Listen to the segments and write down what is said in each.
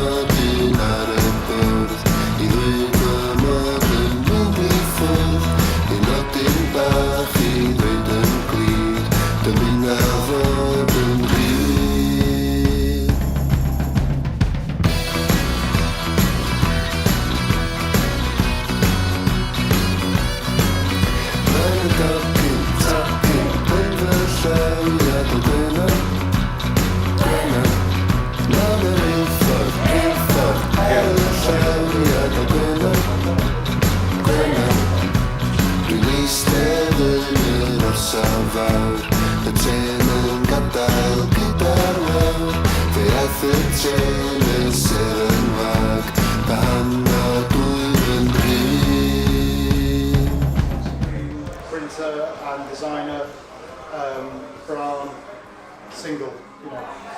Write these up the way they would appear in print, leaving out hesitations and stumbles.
nodyn ar y bwrdd I ddweud y mod yn nhw I ffwrdd I nodyn bach I ddweud yn glid Dymuno fod yn rhydd Mae'n y docyn, tocyn, pwyn fy llawiad o gwyna Mam yr uwffordd, er y llawiad o gwyna Dwi'n eistedd yn yr orsaf fawr Y trên yn gadael gyda'r wawr Fe aeth y trên yn syr yn wag Bahanna dwyr yn rhydd Printer and designer, Brown, single,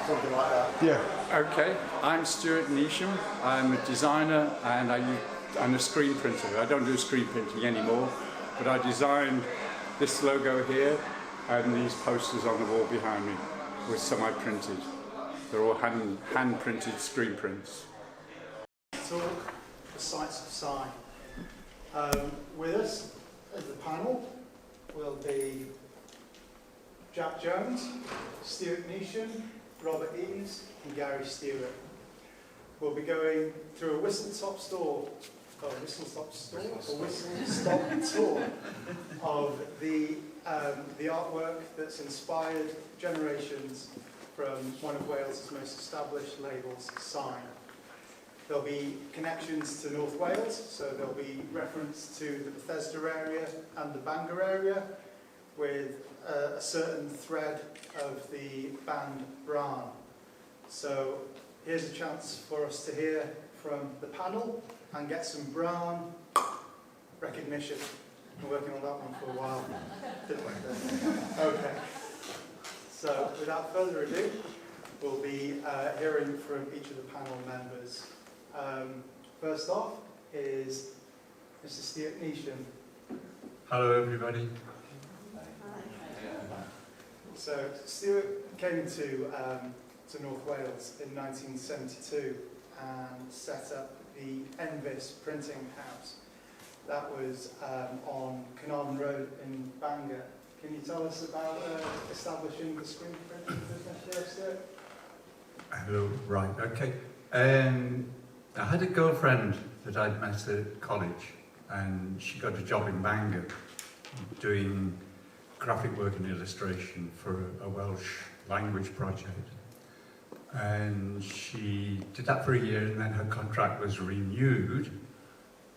something like that. Yeah. Okay, I'm Stuart Neesham. I'm a designer and I'm a screen printer. I don't do screen printing anymore, but I designed this logo here and these posters on the wall behind me with some I printed. They're all hand printed screen prints. Talk, the sights of sign. With us as the panel will be Jack Jones, Stuart Neesham, Robert Eames and Gary Stewart. We'll be going through a whistle-stop tour of the artwork that's inspired generations from one of Wales' most established labels, Sign. There'll be connections to North Wales, so there'll be reference to the Bethesda area and the Bangor area, with a certain thread of the band Bran. So here's a chance for us to hear from the panel and get some Bran recognition. Been working on that one for a while, didn't we? Okay. So without further ado, we'll be hearing from each of the panel members. First off is Mr. Stuart Neesham. Hello everybody. So Stuart came to North Wales in 1972 and set up the Envis printing house. That was on Caernarfon Road in Bangor. Can you tell us about establishing the screen printing business there, Stuart? Hello, right, okay. I had a girlfriend that I'd met at college and she got a job in Bangor doing graphic work and illustration for a Welsh language project. And she did that for a year and then her contract was renewed.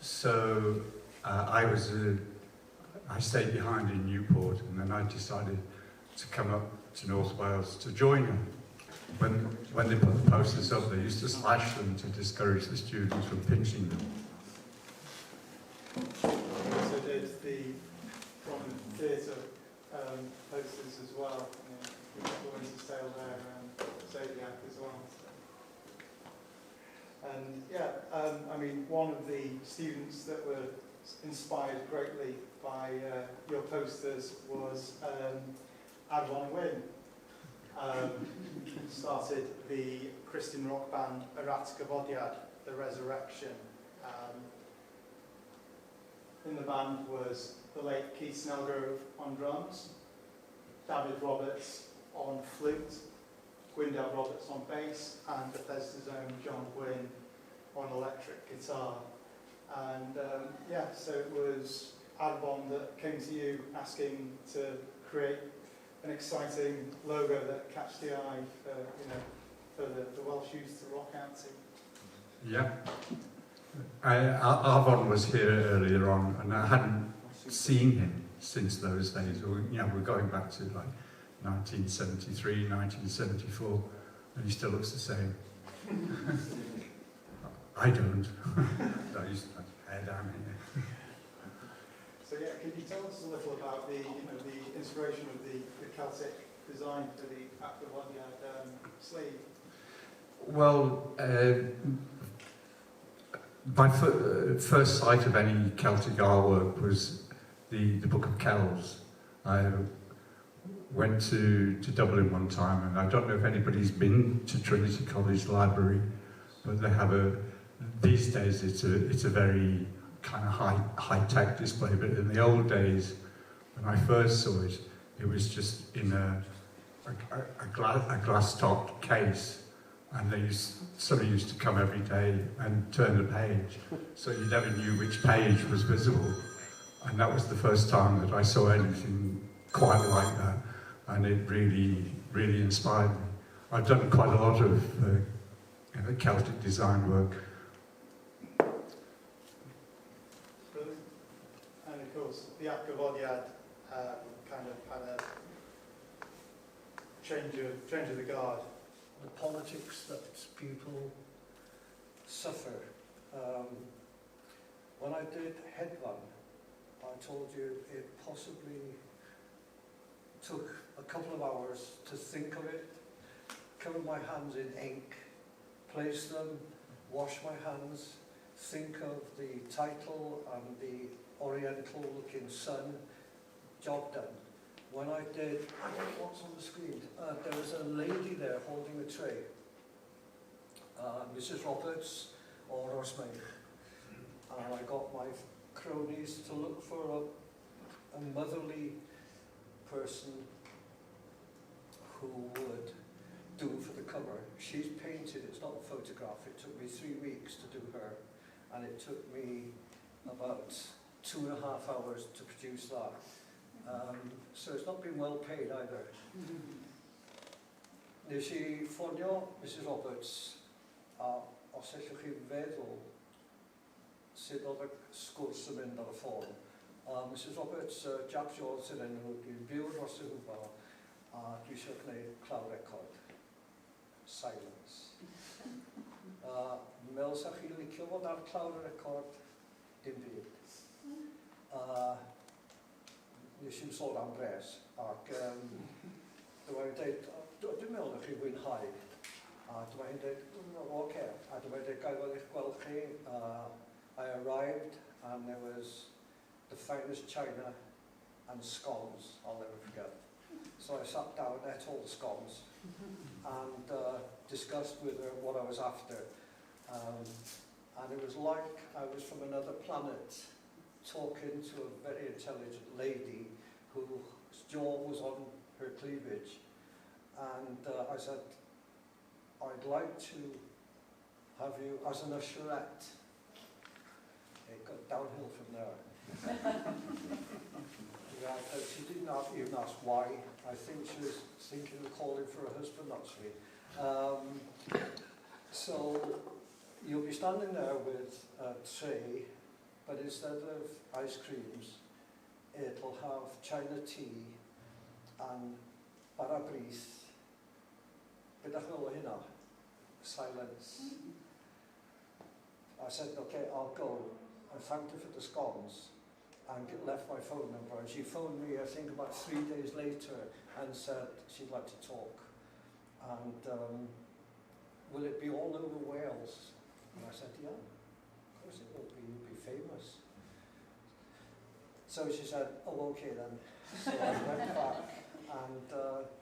So I stayed behind in Newport and then I decided to come up to North Wales to join her. When they put the posters up, they used to slash them to discourage the students from pinching them. Also did the theatre posters as well. We've got Winter's Tale there and Zodiac as well. And yeah, I mean, one of the students that were inspired greatly by your posters was Adwan Wynne. Started the Christian rock band Arat Gavodiad, The Resurrection. In the band was the late Keith Snellgrove on drums, David Roberts on flute, Gwyndel Roberts on bass, and Bethesda's own John Gwynn on electric guitar. And yeah, so it was Adwan that came to you asking to create an exciting logo that catched the eye for the Welsh youth to rock out to. Yeah. Arvon was here earlier on and I hadn't seen him since those days. We're going back to like 1973, 1974 and he still looks the same. I don't. I used to have hair down here. So yeah, can you tell us a little about the inspiration of the Celtic design for the Gavodiad sleeve? Well, my first sight of any Celtic artwork was the Book of Kells. I went to Dublin one time, and I don't know if anybody's been to Trinity College Library, but they have these days it's a very kind of high-tech display, but in the old days, when I first saw it, it was just in a glass-topped case, and somebody used to come every day and turn the page, so you never knew which page was visible. And that was the first time that I saw anything quite like that, and it really, really inspired me. I've done quite a lot of Celtic design work. Brilliant. And of course, the Atgyfodiad kind of had a change of the guard. The politics that people suffer. When I did Hedvan, I told you it possibly took a couple of hours to think of it, cover my hands in ink, place them, wash my hands, think of the title and the oriental looking sun, job done. When I did, I don't know what's on the screen, there was a lady there holding a tray, Mrs. Roberts or Rosmain, and I got my cronies to look for a motherly person who would do for the cover. She's painted, it's not a photograph, it took me 3 weeks to do her, and it took me about 2.5 hours to produce that. So it's not been well paid either. Nes I ffonio Mrs Roberts os allwch chi feddwl sut oedd y sgwrs yn mynd ar y ffôn. Mrs Roberts, Jack Jones yn enw, dwi'n byw dros y hwfa a dwi eisiau gwneud claw record. Silence. Mel, sa chi'n licio fod ar claw record? Dim byd. Nes i'n sôn am bres, ac dyma i'n dweud, dwi'n meddwl na chi fwynhau, a dyma i'n dweud, oce, a dyma i'n dweud, gael eich gweld chi, I arrived and there was the finest china and scones, I'll never forget. So I sat down, ate all the scones, and discussed with her what I was after. And it was like I was from another planet, talking to a very intelligent lady whose jaw was on her cleavage. And I said, I'd like to have you as an usherette. It got downhill from there. Yeah, she didn't even ask why. I think she was thinking of calling for a husband, actually. So you'll be standing there with a tray, but instead of ice creams, it'll have China tea and bara brith. Be dach chi'n meddwl o hynna? Silence. I said, okay, I'll go. I thanked her for the scones and left my phone number. And she phoned me, I think, about 3 days later and said she'd like to talk. And will it be all over Wales? And I said, yeah, of course it will be. You'll be famous. So she said, oh, okay then. So I went back and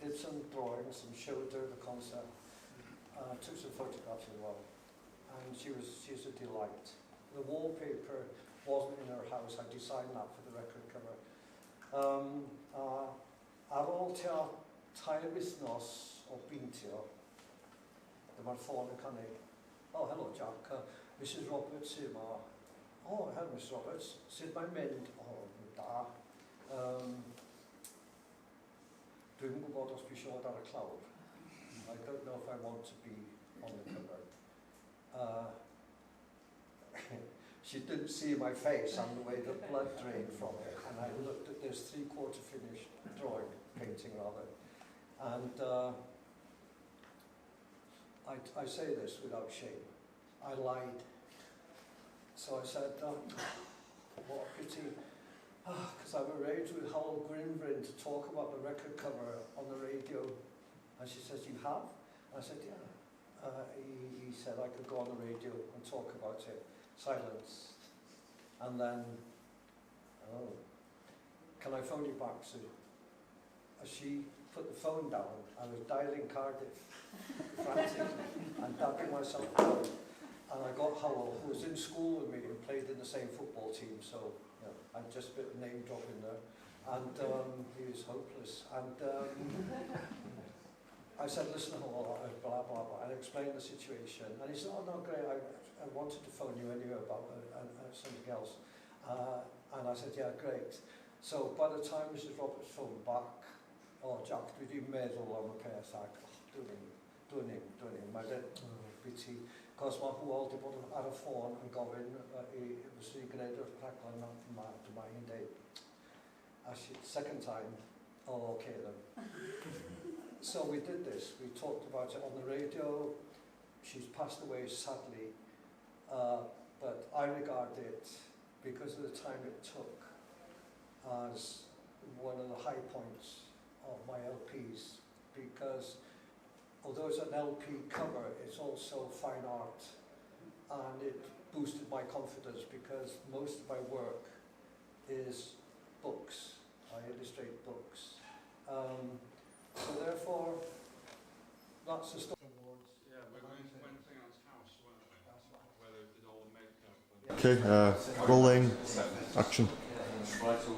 did some drawings and showed her the concept. Took some photographs as well. And she was a delight. The wallpaper wasn't in her house. I designed that for the record cover. Ar ôl tua 3 wythnos o beintio, dyma'r ffôn yn canu. Oh, hello Jack, Mrs Roberts sy'n yma. Oh, hello Mrs Roberts, sut mae'n mynd? Oh, da. Dwi'n gwybod os dwi eisiau fod ar y clawr. I don't know if I want to be on the cover. She didn't see my face and the way the blood drained from it, and I looked at this 3/4 finished drawing, painting rather, and I say this without shame. I lied. So I said, what a pity, because I've arranged with Howell Grimbrand to talk about the record cover on the radio. And she says, you have? And I said, yeah. He said I could go on the radio and talk about it. Silence. And then, oh, can I phone you back, Sue? As she put the phone down, I was dialing Cardiff, frantic, and dabbing myself down. Howell, who was in school with me and played in the same football team, so you know, I'm just a bit of name dropping there. And he was hopeless. And I said, listen, Howell, blah, blah, blah, and explained the situation. And he said, oh, no, great, I wanted to phone you anyway about something else. And I said, yeah, great. So by the time Mrs. Roberts phoned back, oh, Jack, dwi wedi meddwl am y peth ac, dwi'n un. Mae dweud, biti, cos mae Hywel wedi bod ar y ffôn yn gofyn i fyswn i gwneud y rhaglen yma, dyma hi'n deud. A second time, oh, okay then. So we did this, we talked about it on the radio. She's passed away sadly, but I regard it, because of the time it took, as one of the high points of my LPs, because although it's an LP cover, it's also fine art, and it boosted my confidence because most of my work is books. I illustrate books. So therefore, that's the story. Yeah, we went to Leon's house, weren't we? Where they did all the makeup. Okay, rolling, action.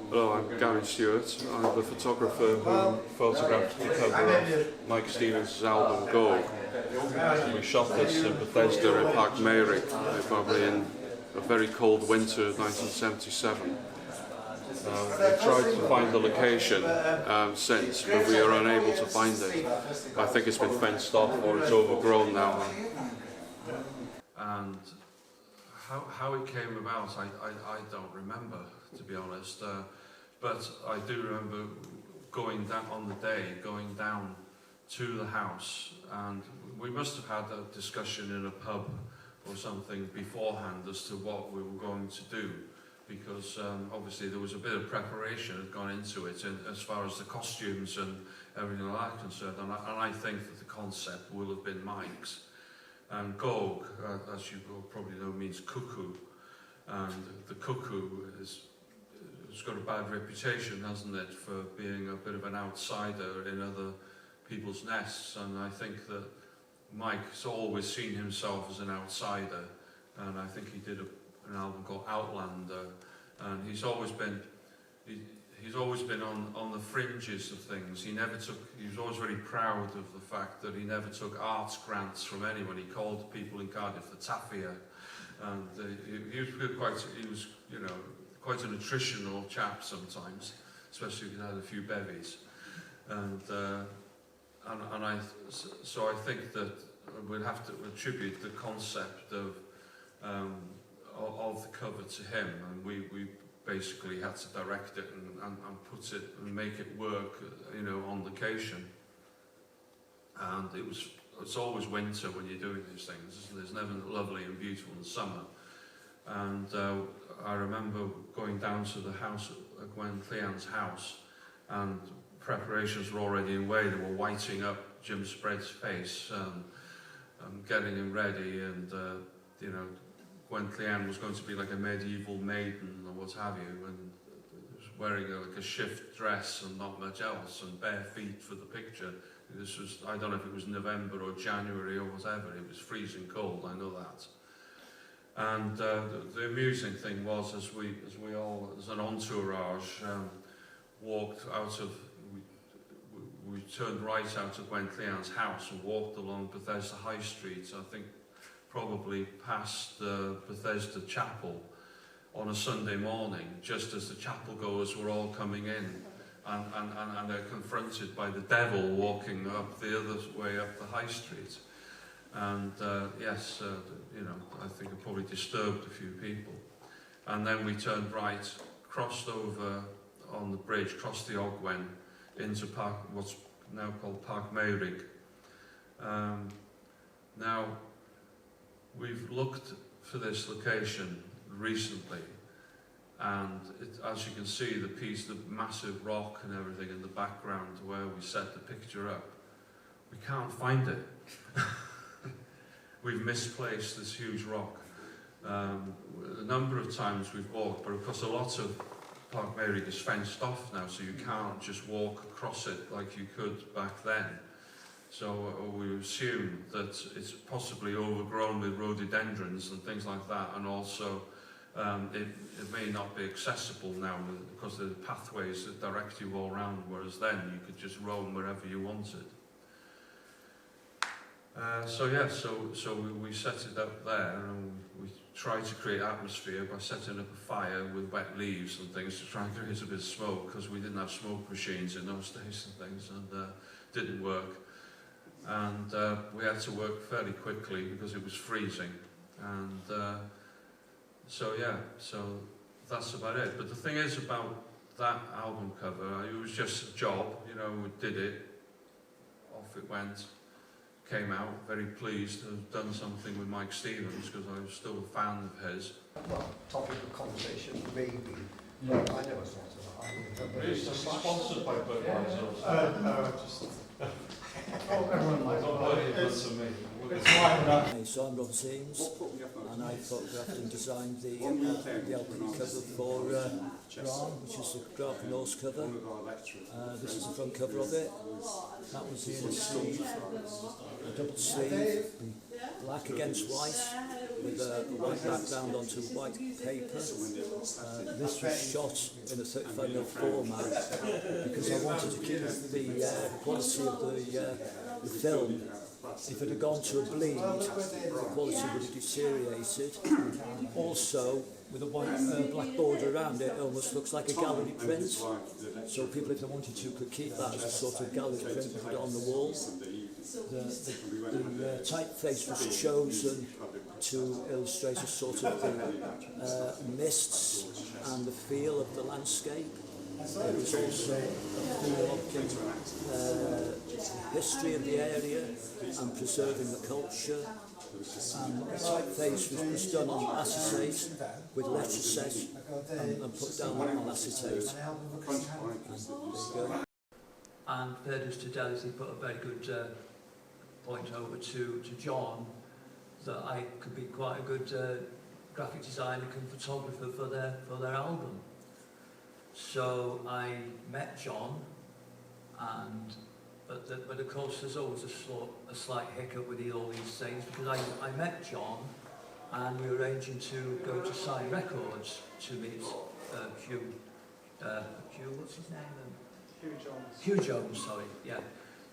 Hello, I'm Gary Stewart. I'm the photographer who photographed the cover of Mike Stevens' album Go. We shot this in Bethesda in Park Meyrick, probably in a very cold winter of 1977. We've tried to find the location since, but we are unable to find it. I think it's been fenced off or it's overgrown now. And how it came about, I don't remember, to be honest. But I do remember going down to the house, and we must have had a discussion in a pub or something beforehand as to what we were going to do, because obviously there was a bit of preparation had gone into it, and as far as the costumes and everything like that concerned, and I think that the concept will have been Mike's. And Gog, as you will probably know, means cuckoo, and the cuckoo has got a bad reputation, hasn't it, for being a bit of an outsider in other people's nests, and I think that Mike's always seen himself as an outsider, and I think he did an album called Outlander, and he's always been on the fringes of things. He was always very proud of the fact that he never took arts grants from anyone. He called people in Cardiff the Taffia, and he was quite a nutritional chap sometimes, especially if he had a few bevies. So I think that we'd have to attribute the concept of the cover to him, and we basically had to direct it and put it and make it work, on location. And it's always winter when you're doing these things. It's never lovely and beautiful in the summer. And I remember going down to the house at Gwen Clean's house, and preparations were already in way. They were whiting up Jim Spread's face and getting him ready, and Gwen Clean was going to be like a medieval maiden or what have you, and was wearing like a shift dress and not much else, and bare feet for the picture. This was, I don't know if it was November or January or whatever, it was freezing cold, I know that. And the amusing thing was, as we all, as an entourage, walked out of, we turned right out of Gwen Clean's house and walked along Bethesda High Street, I think probably past Bethesda Chapel on a Sunday morning, just as the chapel goers were all coming in, and they're confronted by the devil walking up the other way up the High Street. And yes, I think it probably disturbed a few people. And then we turned right, crossed over on the bridge, crossed the Ogwen into what's now called Park Meyrick. Now, we've looked for this location recently, and as you can see, the massive rock and everything in the background where we set the picture up, we can't find it. We've misplaced this huge rock. A number of times we've walked, but of course a lot of Park Meyrick is fenced off now, so you can't just walk across it like you could back then. So we assume that it's possibly overgrown with rhododendrons and things like that, and also it may not be accessible now because the pathways that direct you all around, whereas then you could just roam wherever you wanted. So we set it up there, and we tried to create atmosphere by setting up a fire with wet leaves and things to try and create a bit of smoke, because we didn't have smoke machines in those days and things, and didn't work. And we had to work fairly quickly because it was freezing, and so that's about it. But the thing is about that album cover, it was just a job, you know, we did it, off it went. Came out, very pleased to have done something with Mike Stevens, because I was still a fan of his. Well, topic of conversation, maybe. I never thought of that. It's sponsored by Budweiser. No, just... Oh, everyone likes it. It's wine enough. Hi, so I'm Rob Seames, and I photographed and designed the album cover for Ron, which is the Graf Norse cover. This is the front cover of it. That was the inner sleeve, a double sleeve, black against white, with a white background onto white paper. This was shot in a 35mm format because I wanted to keep the quality of the film. If it had gone to a bleed, the quality would have deteriorated. Also, with a white black border around it, it almost looks like a gallery print. So people, if they wanted to, could keep that as a sort of gallery print and put it on the wall. The typeface was chosen to illustrate a sort of the mists and the feel of the landscape. It was also a feel of the history of the area and preserving the culture. And the typeface was done on acetate with letraset and put down on acetate. And fairness to Dallas, he put a very good point over to John that I could be quite a good graphic designer and photographer for their album. So I met John, but of course there's always a slight hiccup with all these things, because I met John and we were arranging to go to Sign Records to meet Hugh, what's his name? Hugh Jones. Hugh Jones, sorry, yeah.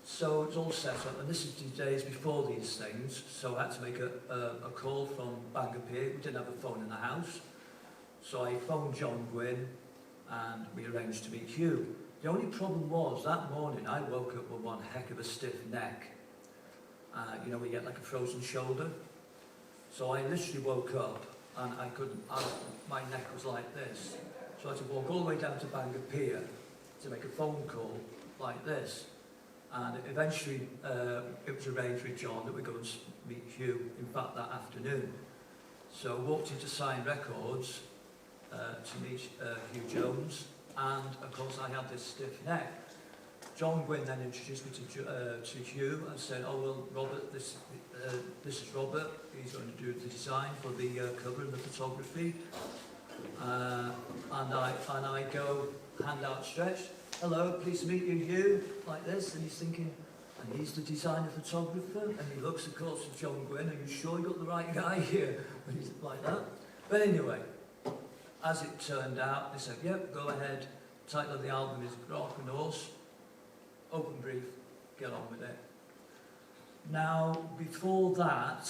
So it's all set up, and this is the days before these things, so I had to make a call from Bangor Pier. We didn't have a phone in the house, so I phoned John Gwynn, and we arranged to meet Hugh. The only problem was, that morning I woke up with one heck of a stiff neck. You know, we get like a frozen shoulder. So I literally woke up and my neck was like this. So I had to walk all the way down to Bangor Pier to make a phone call like this. And eventually it was arranged with John that we'd go and meet Hugh, in fact that afternoon. So I walked into Sign Records to meet Hugh Jones, and of course I had this stiff neck. John Gwynn then introduced me to Hugh and said, "Oh well, Robert, this is Robert. He's going to do the design for the cover and the photography." And I go, hand outstretched, "Hello, pleased to meet you, Hugh," like this, and he's thinking, and he's the designer photographer, and he looks, of course, at John Gwynn. "Are you sure you got the right guy here?" And he's like that. But anyway, as it turned out, they said, "Yep, go ahead." The title of the album is Graf Norse. Open brief, get on with it. Now, before that,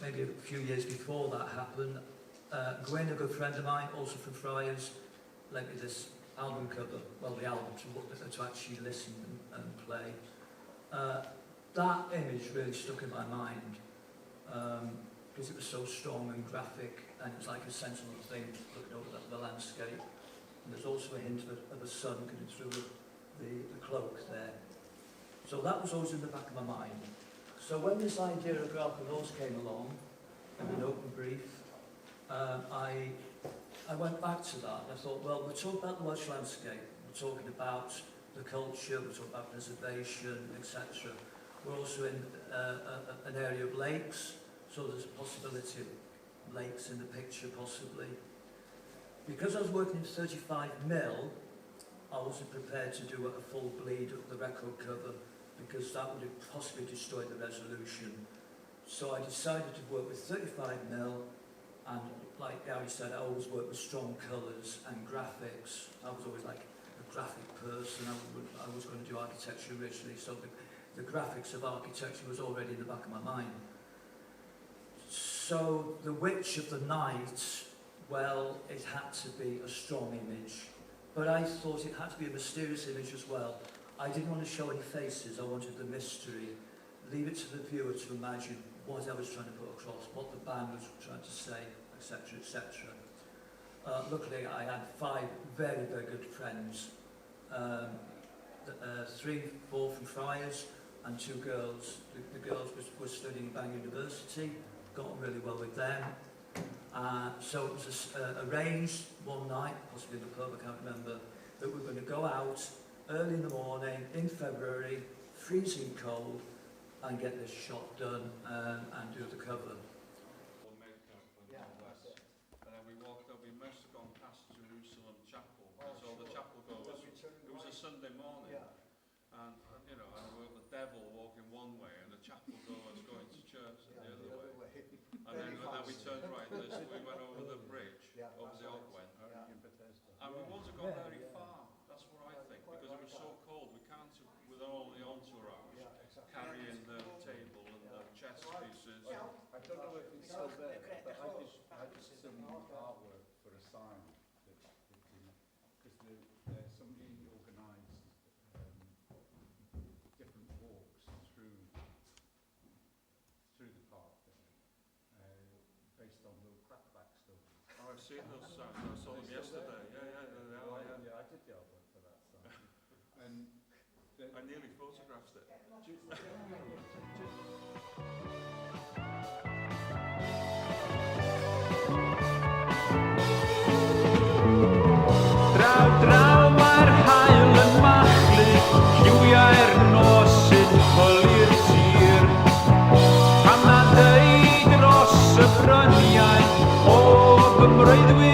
maybe a few years before that happened, Gwynn, a good friend of mine, also from Friars, lent me this album cover, well, the album to actually listen and play. That image really stuck in my mind, because it was so strong and graphic, and it's like a sentinel thing looking over the landscape. And there's also a hint of a sun coming through the cloak there. So that was always in the back of my mind. So when this idea of Graf Norse came along, in an open brief, I went back to that. I thought, well, we're talking about the Welsh landscape, we're talking about the culture, we're talking about preservation, etc. We're also in an area of lakes, so there's a possibility of lakes in the picture, possibly. Because I was working in 35mm, I wasn't prepared to do a full bleed of the record cover, because that would have possibly destroyed the resolution. So I decided to work with 35mm, and like Gary said, I always work with strong colours and graphics. I was always like a graphic person. I was going to do architecture originally, so the graphics of architecture was already in the back of my mind. So the Witch of the Night, well, it had to be a strong image, but I thought it had to be a mysterious image as well. I didn't want to show any faces, I wanted the mystery. Leave it to the viewer to imagine what I was trying to put across, what the band was trying to say, etc., etc. Luckily, I had 5 very, very good friends. 3, 4 from Friars and 2 girls. The girls were studying at Bangor University, got on really well with them. So it was arranged one night, possibly in the pub, I can't remember, that we were going to go out early in the morning in February, freezing cold, and get this shot done and do the cover. And then we walked up, we must have gone past Jerusalem Chapel, so the chapel goers, it was a Sunday morning, and you know, and we were the devil walking one way and the chapel goers going to church the other way. And then we turned right, we went over the bridge, over the Ogwen, and we wasn't gone very far, that's what I think, because it was so cold, we can't, with all the entourage, carrying the table and the chess pieces. I don't know if it's still there, but I did some artwork for a sign because somebody organised different walks through the park based on the crackback stories. Oh, I've seen those signs, I saw them yesterday, Yeah, I did the artwork for that sign. And I nearly photographed it. Draw mae'r haul yn machlu, lliwiau'r nosin polir tir. Pan na deu dros y bryniau o fy mreuddwyd